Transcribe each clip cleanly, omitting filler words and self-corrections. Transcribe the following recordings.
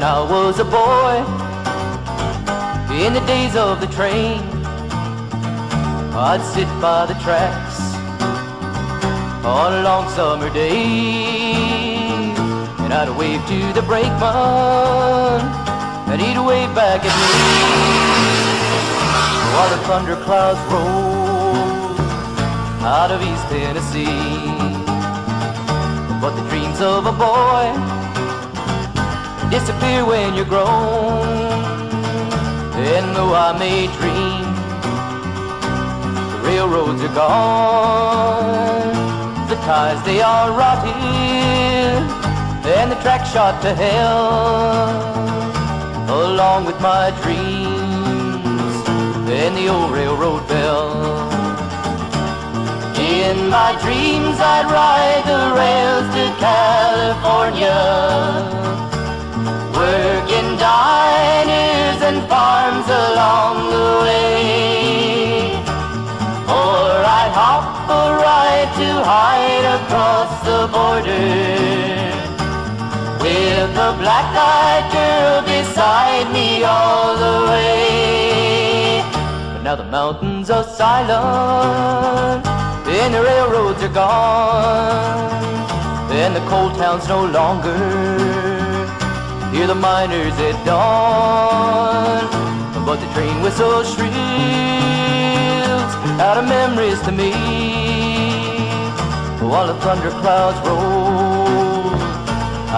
I was a boy, in the days of the train, I'd sit by the tracks on a long summer day, and I'd wave to the brakeman, and he'd wave back at me, while the thunderclouds rolled out of East Tennessee. But the dreams of a boy disappear when you're grown, and though I may dream, the railroads are gone, the ties they are rotted, and the track shot to hell, along with my dreams and the old railroad bell. In my dreams I'd ride the rails to California, working diners and farms along the way, or I'd hop a ride to hide across the border, with a black-eyed girl beside me all the way. But now the mountains are silent, and the railroads are gone, and the coal towns no longer hear the miners at dawn. But the train whistle shrills out of memories to me, while the thunderclouds roll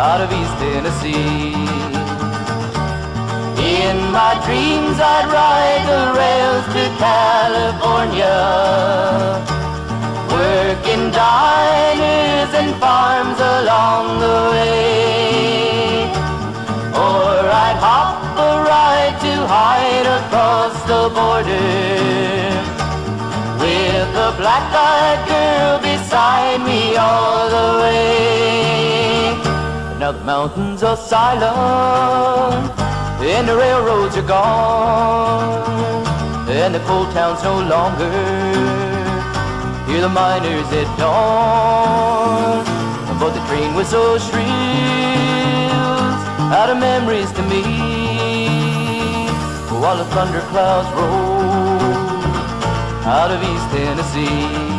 out of East Tennessee. In my dreams I'd ride the rails to California, working diners and farms along the way, or I'd hop a ride to hide across the border, with a black-eyed girl beside me all the way. But now the mountains are silent, and the railroads are gone, and the coal towns no longer hear the miners at dawn. But the train whistle shrills out of memories to me, while the thunderclouds roll out of East Tennessee.